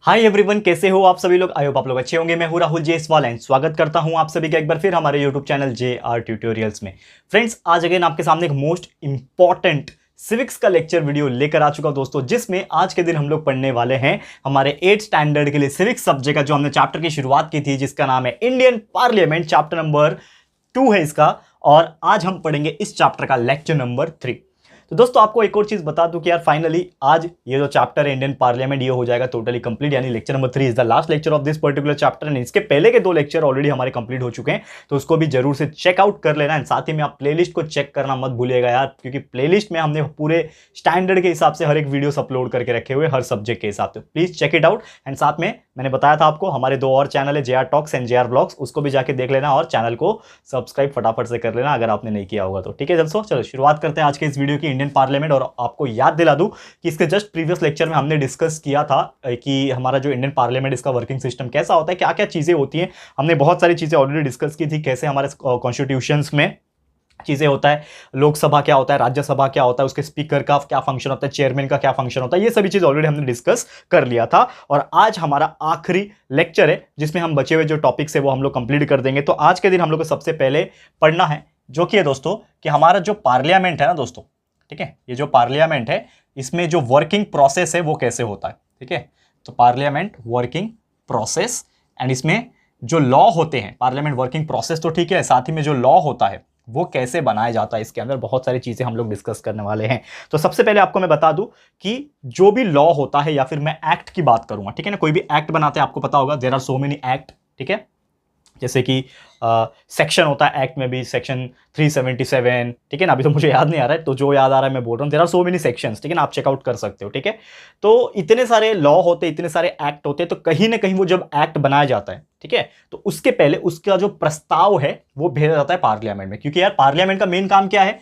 Hi everyone, कैसे हो आप सभी लोग। आई होप आप लोग अच्छे होंगे। मैं हूं राहुल जेसवाल एंड स्वागत करता हूं आप सभी का एक बार फिर हमारे यूट्यूब चैनल JR ट्यूटोरियल्स में। फ्रेंड्स, आज अगेन आपके सामने एक मोस्ट इंपॉर्टेंट सिविक्स का लेक्चर वीडियो लेकर आ चुका हूं दोस्तों, जिसमें आज के दिन हम लोग पढ़ने वाले हैं हमारे 8th स्टैंडर्ड के लिए सिविक्स सब्जेक्ट का जो हमने चैप्टर की शुरुआत की थी, जिसका नाम है इंडियन पार्लियामेंट। चैप्टर नंबर 2 है इसका, और आज हम पढ़ेंगे इस चैप्टर का लेक्चर नंबर 3। तो दोस्तों, आपको एक और चीज बता दूं कि यार फाइनली आज ये जो चैप्टर है इंडियन पार्लियामेंट, ये हो जाएगा टोटली कंप्लीट, यानी lecture number 3 is the last lecture of this particular chapter. And इसके पहले के 2 लेक्चर ऑलरेडी हमारे कंप्लीट हो चुके हैं, तो उसको भी जरूर से चेकआउट कर लेना। एंड साथ ही में आप प्लेलिस्ट को चेक करना मत भूलिएगा यार, क्योंकि प्लेलिस्ट में हमने पूरे स्टैंडर्ड के हिसाब से हर एक वीडियोस अपलोड करके रखे हुए हर सब्जेक्ट के हिसाब से। Please check it out. And साथ में मैंने बताया था आपको हमारे 2 और चैनल है, JR talks and JR blogs, उसको भी जाके देख लेना और चैनल को सब्सक्राइब फटाफट से कर लेना अगर आपने नहीं किया होगा तो। ठीक है दोस्तों, चलो शुरुआत करते हैं आज के इस वीडियो की इंडियन पार्लियामेंट। और आपको याद दिला दूं कि इसके जस्ट प्रीवियस लेक्चर में हमने डिस्कस किया था कि हमारा जो इंडियन पार्लियामेंट, इसका वर्किंग सिस्टम कैसा होता है, क्या क्या चीजें होती हैं। हमने बहुत सारी चीजें ऑलरेडी डिस्कस की थी, कैसे हमारे कॉन्स्टिट्यूशंस में चीजें होता है, लोकसभा क्या होता है, राज्यसभा क्या होता है, उसके स्पीकर का क्या फंक्शन होता है, चेयरमैन का क्या फंक्शन होता है, ये सभी चीज ऑलरेडी हमने डिस्कस कर लिया था। और आज हमारा आखिरी लेक्चर है जिसमें हम बचे हुए जो टॉपिक्स है वो हम लोग कंप्लीट कर देंगे। तो आज के दिन हम लोग को सबसे पहले पढ़ना है जो कि है दोस्तों कि हमारा जो पार्लियामेंट है ना दोस्तों, ठीक है, ये जो पार्लियामेंट है इसमें जो वर्किंग प्रोसेस है वो कैसे होता है। ठीक है, तो पार्लियामेंट वर्किंग प्रोसेस, एंड इसमें जो लॉ होते हैं, पार्लियामेंट वर्किंग प्रोसेस तो ठीक है, साथ ही में जो लॉ होता है वो कैसे बनाया जाता है, इसके अंदर बहुत सारी चीजें हम लोग डिस्कस करने वाले हैं। तो सबसे पहले आपको मैं बता दूं कि जो भी लॉ होता है, या फिर मैं एक्ट की बात करूंगा, ठीक है ना, कोई भी एक्ट बनाते हैं आपको पता होगा, there are so many act. ठीक है, जैसे कि सेक्शन होता है एक्ट में भी, सेक्शन 377, ठीक है ना, अभी तो मुझे याद नहीं आ रहा है, तो जो याद आ रहा है मैं बोल रहा हूँ। There are so many sections, ठीक है ना, आप चेकआउट कर सकते हो। ठीक है, तो इतने सारे लॉ होते हैं, इतने सारे एक्ट होते हैं, तो कहीं ना कहीं वो जब एक्ट बनाया जाता है, ठीक है, तो उसके पहले उसका जो प्रस्ताव है वो भेजा जाता है पार्लियामेंट में। क्योंकि यार पार्लियामेंट का मेन काम क्या है,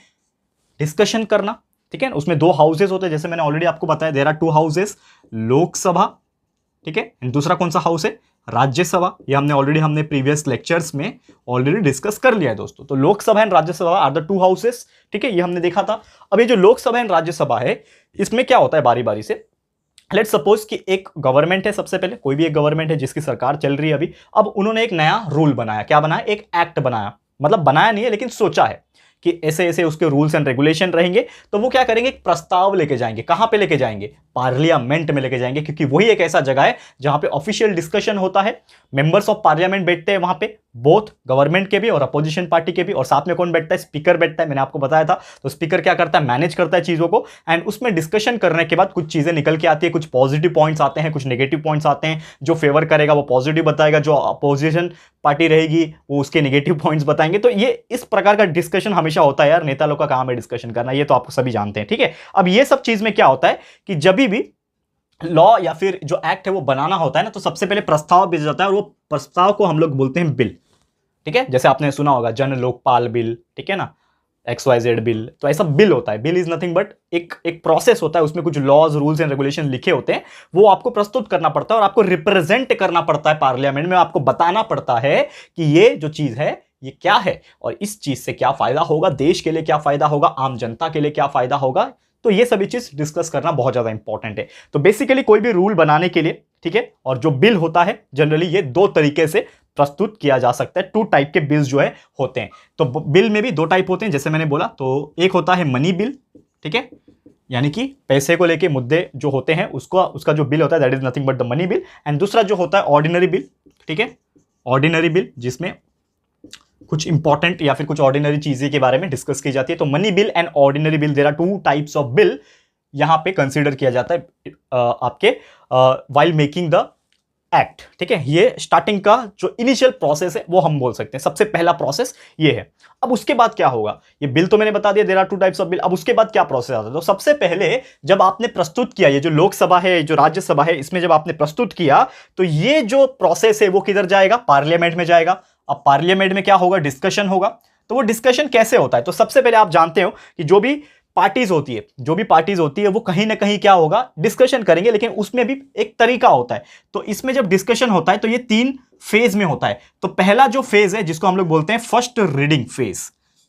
डिस्कशन करना। ठीक है, उसमें 2 हाउसेस होते हैं, जैसे मैंने ऑलरेडी आपको बताया, देयर आर 2 हाउसेस, लोकसभा, ठीक है, दूसरा कौन सा हाउस है, राज्यसभा। ये हमने प्रीवियस लेक्चर्स में ऑलरेडी डिस्कस कर लिया है दोस्तों। तो Lok Sabha and Rajya Sabha are the 2 houses, ठीक है, ये हमने देखा था। अब ये जो लोकसभा एंड राज्यसभा है, इसमें क्या होता है, बारी बारी से लेट्स सपोज कि एक गवर्नमेंट है, सबसे पहले कोई भी एक गवर्नमेंट है जिसकी सरकार चल रही है अभी। अब उन्होंने एक नया रूल बनाया, क्या बनाया, एक एक्ट बनाया, मतलब बनाया नहीं है लेकिन सोचा है कि ऐसे ऐसे उसके रूल्स एंड रेगुलेशन रहेंगे। तो वो क्या करेंगे, एक प्रस्ताव लेके जाएंगे। कहां पे लेके जाएंगे, पार्लियामेंट में लेके जाएंगे, क्योंकि वही एक ऐसा जगह है जहां पे ऑफिशियल डिस्कशन होता है, मेंबर्स ऑफ पार्लियामेंट बैठते हैं वहां पे, बोथ गवर्नमेंट के भी और अपोजिशन पार्टी के भी। और साथ में कौन बैठता है, स्पीकर बैठता है, मैंने आपको बताया था। तो स्पीकर क्या करता है, मैनेज करता है चीजों को, एंड उसमें डिस्कशन करने के बाद कुछ चीजें निकल के आती है, कुछ पॉजिटिव पॉइंट्स आते हैं, कुछ नेगेटिव पॉइंट्स आते हैं। जो फेवर करेगा वो पॉजिटिव बताएगा, जो अपोजिशन पार्टी रहेगी वो उसके नेगेटिव पॉइंट्स बताएंगे। तो ये इस प्रकार का डिस्कशन हमेशा होता है यार, नेता लोग का काम है डिस्कशन करना, ये तो आपको सभी जानते हैं। ठीक है, अब ये सब चीज में क्या होता है कि जब भी लॉ या फिर जो एक्ट है वो बनाना होता है ना, तो सबसे पहले प्रस्ताव भेजा जाता है, और वो प्रस्ताव को हम लोग बोलते हैं बिल। ठीक है, जैसे आपने सुना होगा जन लोकपाल बिल, ठीक है ना, XYZ बिल। तो ऐसा बिल होता है। बिल इज नथिंग बट एक प्रोसेस होता है, उसमें कुछ लॉज, रूल्स एंड रेगुलेशन लिखे होते हैं, वो आपको प्रस्तुत करना पड़ता है और आपको रिप्रेजेंट करना पड़ता है पार्लियामेंट में। आपको बताना पड़ता है कि ये जो चीज है ये क्या है, और इस चीज से क्या फायदा होगा, देश के लिए क्या फायदा होगा, आम जनता के लिए क्या फायदा होगा। तो ये सभी चीज डिस्कस करना बहुत ज्यादा इंपॉर्टेंट है। तो बेसिकली कोई भी रूल बनाने के लिए, ठीक है, और जो बिल होता है जनरली ये 2 तरीके से प्रस्तुत किया जा सकता है। 2 टाइप के बिल्स जो है होते हैं। तो बिल में भी 2 टाइप होते हैं, जैसे मैंने बोला। तो एक होता है मनी बिल, ठीक है, यानी कि पैसे को लेके मुद्दे जो होते हैं उसका जो बिल होता है that is nothing but the money bill. And दूसरा जो होता है ऑर्डिनरी बिल, ठीक है, ऑर्डिनरी बिल, जिसमें कुछ इंपॉर्टेंट या फिर कुछ ऑर्डिनरी चीजें के बारे में डिस्कस की जाती है। तो money bill and ordinary bill, there are 2 types of bill यहां पे कंसीडर किया जाता है आपके व्हाइल मेकिंग द एक्ट। ठीक है, ये स्टार्टिंग का जो इनिशियल प्रोसेस है वो हम बोल सकते हैं, सबसे पहला प्रोसेस ये है। अब उसके बाद क्या होगा, ये बिल तो मैंने बता दिया, there are 2 types of bill. अब उसके बाद क्या प्रोसेस आता है, तो सबसे पहले जब आपने प्रस्तुत किया, ये जो लोकसभा है, जो राज्यसभा है, इसमें जब आपने प्रस्तुत किया, तो ये जो प्रोसेस है वो किधर जाएगा, पार्लियामेंट में जाएगा। अब पार्लियामेंट में क्या होगा, डिस्कशन होगा। तो वो डिस्कशन कैसे होता है, तो सबसे पहले आप जानते हो कि जो भी पार्टीज होती है वो कहीं ना कहीं क्या होगा, डिस्कशन करेंगे, लेकिन उसमें भी एक तरीका होता है। तो इसमें जब डिस्कशन होता है तो ये 3 फेज में होता है। तो पहला जो फेज है जिसको हम लोग बोलते हैं फर्स्ट रीडिंग फेज,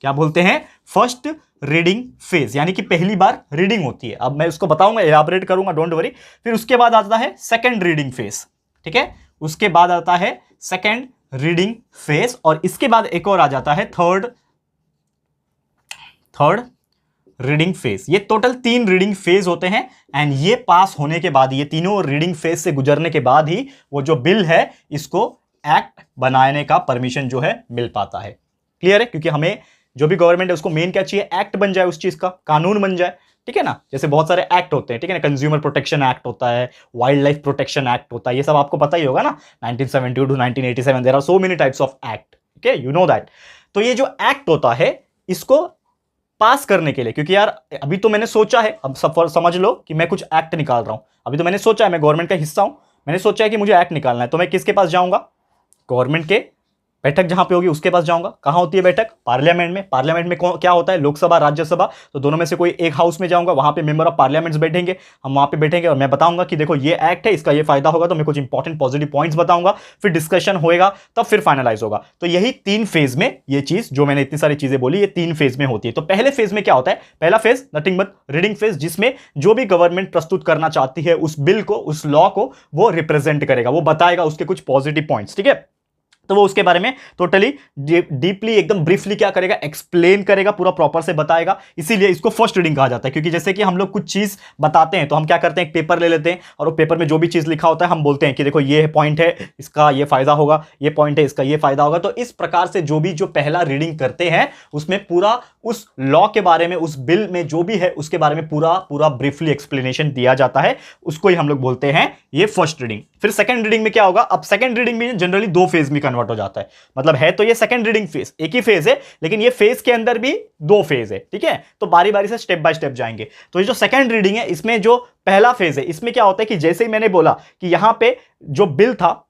क्या बोलते हैं, फर्स्ट रीडिंग फेज, यानी कि पहली बार रीडिंग होती है। अब मैं उसको बताऊंगा, एलाबरेट करूंगा, डोंट वरी। फिर उसके बाद आता है सेकंड रीडिंग फेज, ठीक है, उसके बाद आता है सेकंड रीडिंग फेज, और इसके बाद एक और आ जाता है थर्ड रीडिंग फेज। ये टोटल 3 रीडिंग फेज होते हैं, एंड ये पास होने के बाद, ये तीनों रीडिंग फेज से गुजरने के बाद ही वो जो बिल है इसको एक्ट बनाने का परमिशन जो है मिल पाता है। क्लियर है? क्योंकि हमें जो भी गवर्नमेंट है उसको मेन क्या चाहिए, एक्ट बन जाए, उस चीज का कानून बन जाए, ठीक है ना। जैसे बहुत सारे एक्ट होते हैं, ठीक है ना, कंज्यूमर प्रोटेक्शन एक्ट होता है, वाइल्ड लाइफ प्रोटेक्शन एक्ट होता है, ये सब आपको पता ही होगा ना, 1972 to 1987, there are so many types of act, okay, you know that. तो ये जो एक्ट होता है इसको पास करने के लिए, क्योंकि यार अभी तो मैंने सोचा है, अब समझ लो कि मैं कुछ एक्ट निकाल रहा हूं, अभी तो मैंने सोचा है, मैं गवर्नमेंट का हिस्सा हूं, मैंने सोचा है कि मुझे एक्ट निकालना है, तो मैं किसके पास जाऊंगा, गवर्नमेंट के बैठक जहां पे होगी उसके पास जाऊंगा। कहां होती है बैठक, पार्लियामेंट में। पार्लियामेंट में क्या होता है, लोकसभा राज्यसभा, तो दोनों में से कोई एक हाउस में जाऊंगा, वहां पे मेंबर ऑफ पार्लियामेंट्स बैठेंगे, हम वहां पे बैठेंगे और मैं बताऊंगा कि देखो ये एक्ट है, इसका ये फायदा होगा, तो मैं कुछ इंपॉर्टेंट पॉजिटिव पॉइंट्स बताऊंगा, फिर डिस्कशन होएगा, तब फिर फाइनलाइज होगा। तो यही 3 फेज में ये चीज जो मैंने इतनी सारी चीजें बोली, ये 3 फेज में होती है। तो पहले फेज में क्या होता है, पहला phase nothing but reading phase, जिसमें जो भी गवर्नमेंट प्रस्तुत करना चाहती है उस बिल को, उस लॉ को, वो रिप्रेजेंट करेगा, वो बताएगा उसके कुछ पॉजिटिव पॉइंट्स, ठीक है। तो वो उसके बारे में टोटली डीपली एकदम ब्रीफली क्या करेगा, एक्सप्लेन करेगा, पूरा प्रॉपर से बताएगा। इसीलिए इसको फर्स्ट रीडिंग कहा जाता है, क्योंकि जैसे कि हम लोग कुछ चीज बताते हैं तो हम क्या करते हैं, एक पेपर ले लेते हैं और वो पेपर में जो भी चीज लिखा होता है हम बोलते हैं कि देखो ये पॉइंट है, इसका ये फायदा होगा, ये पॉइंट है, इसका ये फायदा होगा। तो इस प्रकार से जो पहला रीडिंग करते हैं उसमें पूरा उस लॉ के बारे में, उस बिल में जो भी है उसके बारे में पूरा ब्रीफली एक्सप्लेनेशन दिया जाता है, उसको ही हम लोग बोलते हैं ये फर्स्ट रीडिंग। फिर सेकंड रीडिंग में क्या होगा, अब सेकंड रीडिंग में जनरली 2 फेज में कन्वर्ट हो जाता है, मतलब है तो ये सेकंड रीडिंग फेज, एक ही फेज है, लेकिन ये फेज के अंदर भी 2 फेज है, ठीक है। तो बारी बारी से स्टेप बाय स्टेप जाएंगे। तो ये जो सेकंड रीडिंग है, इसमें जो पहला फेज है, इसमें क्या होता है कि जैसे ही मैंने बोला कि यहां पे जो बिल था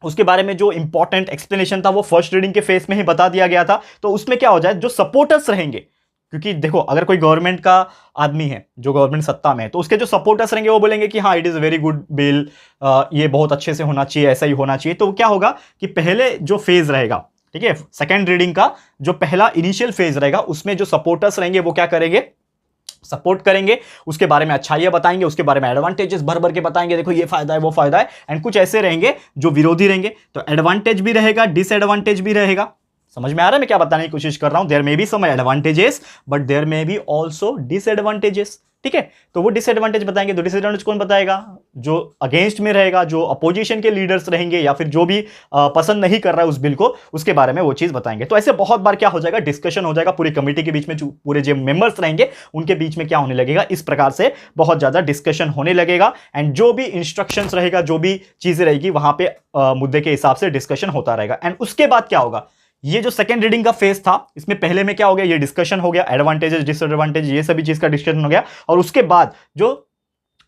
उसके बारे में जो इंपॉर्टेंट एक्सप्लेनेशन था वो फर्स्ट रीडिंग के फेज में ही बता दिया गया था। तो उसमें क्या हो जाए, जो सपोर्टर्स रहेंगे, क्योंकि देखो अगर कोई गवर्नमेंट का आदमी है जो गवर्नमेंट सत्ता में है, तो उसके जो सपोर्टर्स रहेंगे वो बोलेंगे कि हाँ it is very good bill, ये बहुत अच्छे से होना चाहिए, ऐसा ही होना चाहिए। तो क्या होगा कि पहले जो फेज रहेगा, ठीक है, सेकेंड रीडिंग का जो पहला इनिशियल फेज रहेगा, उसमें जो सपोर्टर्स रहेंगे वो क्या करेंगे, सपोर्ट करेंगे, उसके बारे में अच्छाइयां बताएंगे, उसके बारे में एडवांटेजेस भर भर के बताएंगे, देखो ये फायदा है वो फायदा है। एंड कुछ ऐसे रहेंगे जो विरोधी रहेंगे, तो एडवांटेज भी रहेगा, डिसएडवांटेज भी रहेगा। समझ में आ रहा है मैं क्या बताने की कोशिश कर रहा हूं, there may be some advantages but there may be also disadvantages, ठीक है। तो वो डिसएडवांटेज बताएंगे, तो डिसएडवांटेज कौन बताएगा, जो अगेंस्ट में रहेगा, जो अपोजिशन के लीडर्स रहेंगे या फिर जो भी पसंद नहीं कर रहा है उस बिल को, उसके बारे में वो चीज बताएंगे। तो ऐसे बहुत बार क्या हो जाएगा, डिस्कशन हो जाएगा पूरी कमेटी के बीच में, पूरे जो मेंबर्स रहेंगे उनके बीच में क्या होने लगेगा, इस प्रकार से बहुत ज्यादा डिस्कशन होने लगेगा। एंड जो भी इंस्ट्रक्शंस रहेगा, जो भी चीजें रहेगी वहां पे मुद्दे के हिसाब से डिस्कशन होता रहेगा। एंड उसके बाद क्या होगा, ये जो सेकंड रीडिंग का फेज था, इसमें पहले में क्या हो गया, ये डिस्कशन हो गया, एडवांटेजेस डिसएडवांटेज ये सभी चीज का डिस्कशन हो गया। और उसके बाद जो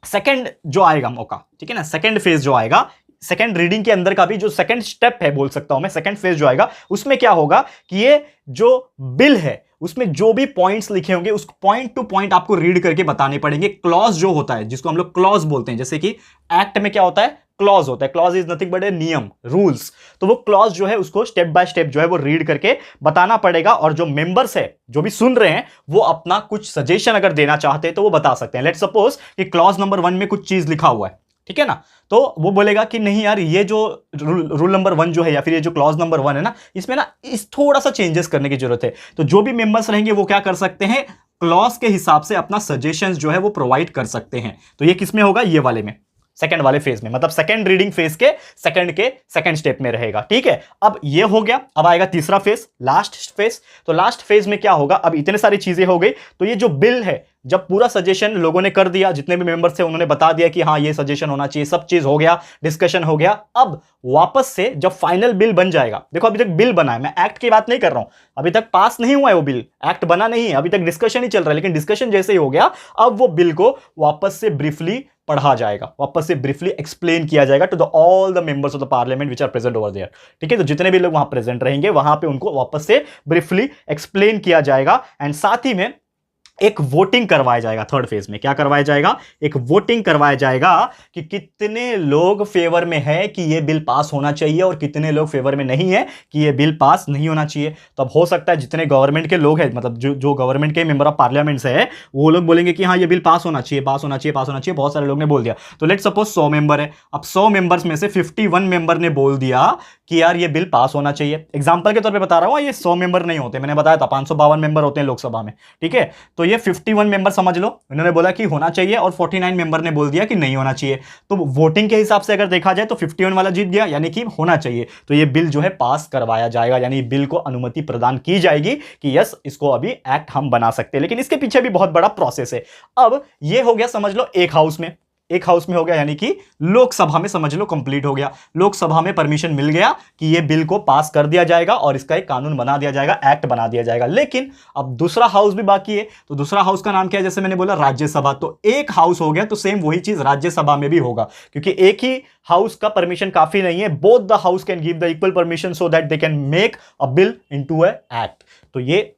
सेकंड जो आएगा मौका, ठीक है ना, सेकंड फेज जो आएगा, सेकंड रीडिंग के अंदर का भी जो सेकंड स्टेप है बोल सकता हूं मैं, सेकंड फेज जो आएगा उसमें क्या होगा कि ये जो बिल है उसमें जो भी पॉइंट्स लिखे होंगे उस पॉइंट टू पॉइंट आपको रीड करके बताने पड़ेंगे। क्लॉज जो होता है, जिसको हम लोग क्लॉज बोलते हैं, जैसे कि एक्ट में क्या होता है, क्लॉज होता है, क्लॉज इज नथिंग बट ए नियम, रूल्स। तो वो क्लॉज जो है उसको स्टेप बाय स्टेप जो है वो रीड करके बताना पड़ेगा। और जो मेंबर्स है जो भी सुन रहे हैं वो अपना कुछ सजेशन अगर देना चाहते हैं तो वो बता सकते हैं। लेट्स सपोज कि क्लॉज नंबर 1 में कुछ चीज लिखा हुआ है, ठीक है ना, तो वो बोलेगा कि नहीं यार ये जो रूल नंबर 1 जो है या फिर ये जो क्लॉज नंबर 1 है ना, इसमें ना इस थोड़ा सा चेंजेस करने की जरूरत है। तो जो भी मेंबर्स रहेंगे वो क्या कर सकते हैं, क्लॉज के हिसाब से अपना सजेशंस जो है वो प्रोवाइड कर सकते हैं। तो ये किस में होगा, ये वाले में, सेकंड वाले फेज में, मतलब सेकंड रीडिंग फेज के सेकंड स्टेप में रहेगा, ठीक है। अब ये हो गया, अब आएगा तीसरा फेज, लास्ट फेज। तो लास्ट फेज में क्या होगा, अब इतने सारी चीजें हो गई, तो ये जो बिल है, जब पूरा सजेशन लोगों ने कर दिया, जितने भी मेंबर्स थे उन्होंने बता दिया कि हाँ ये सजेशन होना चाहिए, सब चीज हो गया, डिस्कशन हो गया। अब वापस से जब फाइनल बिल बन जाएगा, देखो अभी तक बिल बना है, मैं एक्ट की बात नहीं कर रहा हूं, अभी तक पास नहीं हुआ है वो बिल, एक्ट बना नहीं है, अभी तक डिस्कशन ही चल रहा है। लेकिन डिस्कशन जैसे ही हो गया, अब वो बिल को वापस से ब्रीफली पढ़ा जाएगा, वापस से ब्रीफली एक्सप्लेन किया जाएगा to the all the members of the parliament which are present over there, ठीक है। तो जितने भी लोग वहां प्रेजेंट रहेंगे वहां पे उनको वापस से ब्रीफली एक्सप्लेन किया जाएगा। एंड साथ ही में एक वोटिंग करवाया जाएगा। थर्ड फेज में क्या करवाया जाएगा, एक वोटिंग करवाया जाएगा कि कितने लोग फेवर में है कि यह बिल पास होना चाहिए और कितने लोग फेवर में नहीं है कि यह बिल पास नहीं होना चाहिए। तो अब हो सकता है जितने गवर्नमेंट के लोग हैं, मतलब जो गवर्नमेंट के मेंबर ऑफ पार्लियामेंट से है, वो लोग बोलेंगे कि हाँ ये बिल पास होना चाहिए, पास होना चाहिए, पास होना चाहिए। बहुत सारे लोग ने बोल दिया। तो लेट सपोज 100 मेंबर है। अब 100 मेंबर्स में से 51 मेंबर ने बोल दिया कि यार ये बिल पास होना चाहिए। एग्जांपल के तौर पे बता रहा हूं, ये 100 मेंबर नहीं होते, मैंने बताया था 552 मेंबर होते हैं लोकसभा में, ठीक है। तो ये 51 मेंबर समझ लो, इन्होंने बोला कि होना चाहिए और 49 मेंबर ने बोल दिया कि नहीं होना चाहिए। तो वोटिंग के हिसाब से अगर देखा जाए तो 51 वाला जीत गया, यानी कि होना चाहिए। तो ये बिल जो है पास करवाया जाएगा, यानी बिल को अनुमति प्रदान की जाएगी कि यस इसको अभी एक्ट हम बना सकते हैं। लेकिन इसके पीछे भी बहुत बड़ा प्रोसेस है। अब ये हो गया समझ लो एक हाउस में हो गया, यानी कि लोकसभा में समझ लो कंप्लीट हो गया। लोकसभा में परमिशन मिल गया कि यह बिल को पास कर दिया जाएगा और इसका एक कानून बना दिया जाएगा, एक्ट बना दिया जाएगा। लेकिन अब दूसरा हाउस भी बाकी है। तो दूसरा हाउस का नाम क्या है, जैसे मैंने बोला राज्यसभा। तो एक हाउस हो गया, तो सेम वही चीज राज्यसभा में भी होगा, क्योंकि एक ही हाउस का परमिशन काफी नहीं है। Both the house can give the equal permission so that they can make a bill into a act. तो ये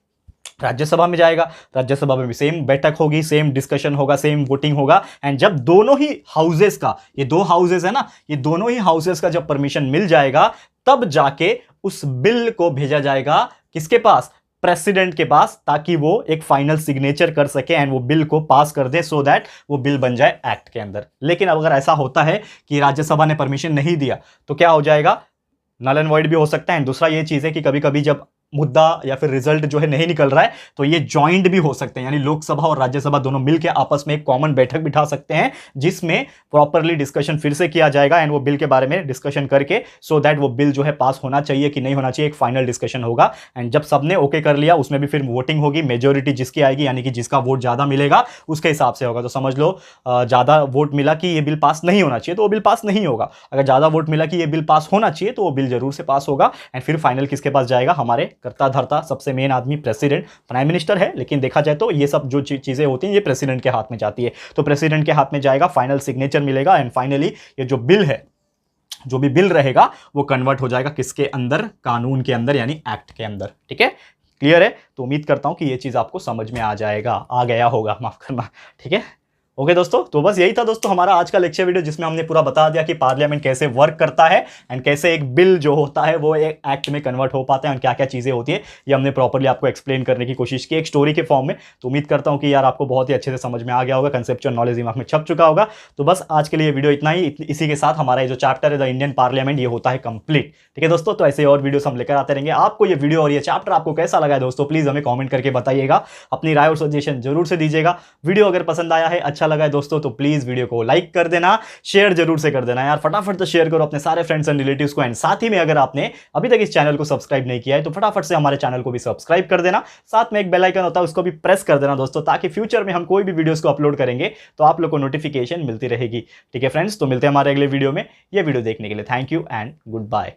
राज्यसभा में जाएगा। राज्यसभा में भी सेम बैठक होगी, सेम डिस्कशन होगा, सेम वोटिंग होगा। एंड जब दोनों ही हाउसेस का, ये दो हाउसेस है ना, ये दोनों ही हाउसेस का जब परमिशन मिल जाएगा, तब जाके उस बिल को भेजा जाएगा किसके पास, प्रेसिडेंट के पास, ताकि वो एक फाइनल सिग्नेचर कर सके एंड वो बिल को पास कर दे, सो दैट वो बिल बन जाए एक्ट के अंदर। लेकिन अब अगर ऐसा होता है कि राज्यसभा ने परमिशन नहीं दिया, तो क्या हो जाएगा, नल एंड वॉइड भी हो सकता है। एंड दूसरा ये चीज है कि कभी कभी जब मुद्दा या फिर रिजल्ट जो है नहीं निकल रहा है, तो ये जॉइंट भी हो सकते हैं, यानी लोकसभा और राज्यसभा दोनों मिलकर आपस में एक कॉमन बैठक बिठा सकते हैं, जिसमें प्रॉपरली डिस्कशन फिर से किया जाएगा एंड वो बिल के बारे में डिस्कशन करके, सो दैट वो बिल जो है पास होना चाहिए कि नहीं होना चाहिए, एक फाइनल डिस्कशन होगा। एंड जब सबने ओके कर लिया, उसमें भी फिर वोटिंग होगी, मेजोरिटी जिसकी आएगी, यानी कि जिसका वोट ज्यादा मिलेगा उसके हिसाब से होगा। तो समझ लो ज्यादा वोट मिला कि ये बिल पास नहीं होना चाहिए, तो वो बिल पास नहीं होगा। अगर ज्यादा वोट मिला कि ये बिल पास होना चाहिए, तो वो बिल जरूर से पास होगा। एंड फिर फाइनल किसके पास जाएगा, हमारे कर्ता धर्ता सबसे मेन आदमी प्रेसिडेंट, प्राइम मिनिस्टर है, लेकिन देखा जाए तो ये सब जो चीजें होती हैं ये प्रेसिडेंट के हाथ में जाती है। तो प्रेसिडेंट के हाथ में जाएगा, फाइनल सिग्नेचर मिलेगा एंड फाइनली ये जो बिल है, जो भी बिल रहेगा वो कन्वर्ट हो जाएगा किसके अंदर, कानून के अंदर, यानी एक्ट के अंदर। ठीक है, क्लियर है। तो उम्मीद करता हूं कि ये चीज आपको समझ में आ गया होगा, माफ करना। ठीक है, ओके दोस्तों, तो बस यही था दोस्तों हमारा आज का लेक्चर वीडियो, जिसमें हमने पूरा बता दिया कि पार्लियामेंट कैसे वर्क करता है एंड कैसे एक बिल जो होता है वो एक एक्ट में कन्वर्ट हो पाता है और क्या क्या चीजें होती है, ये हमने प्रॉपर्ली आपको एक्सप्लेन करने की कोशिश की एक स्टोरी के फॉर्म में। तो उम्मीद करता हूं कि यार आपको बहुत ही अच्छे से समझ में आ गया होगा, कंसेप्चुअल नॉलेज दिमाग में छप चुका होगा। तो बस आज के लिए वीडियो इतना ही। इसी के साथ हमारा जो चैप्टर है द इंडियन पार्लियामेंट, ये होता है कंप्लीट। ठीक है दोस्तों, तो ऐसे और वीडियोस हम लेकर आते रहेंगे। आपको ये वीडियो और ये चैप्टर आपको कैसा लगा है दोस्तों, प्लीज हमें कॉमेंट करके बताइएगा, अपनी राय और सजेशन जरूर से दीजिएगा। वीडियो अगर पसंद आया है, अच्छा लगा है दोस्तों, तो प्लीज वीडियो को लाइक कर देना, शेयर जरूर से कर देना यार, फटाफट से शेयर करो अपने सारे फ्रेंड्स एंड रिलेटिव्स को। एंड साथ ही में अगर आपने अभी तक इस चैनल को सब्सक्राइब नहीं किया है, तो फटाफट से हमारे चैनल को भी सब्सक्राइब कर देना। साथ में एक बेल आइकन होता है, उसको भी प्रेस कर देना दोस्तों, ताकि फ्यूचर में हम कोई भी वीडियोस को अपलोड करेंगे तो आप लोग को नोटिफिकेशन मिलती रहेगी। ठीक है फ्रेंड्स, तो मिलते हैं हमारे अगले वीडियो में। ये वीडियो देखने के लिए thank you and good bye.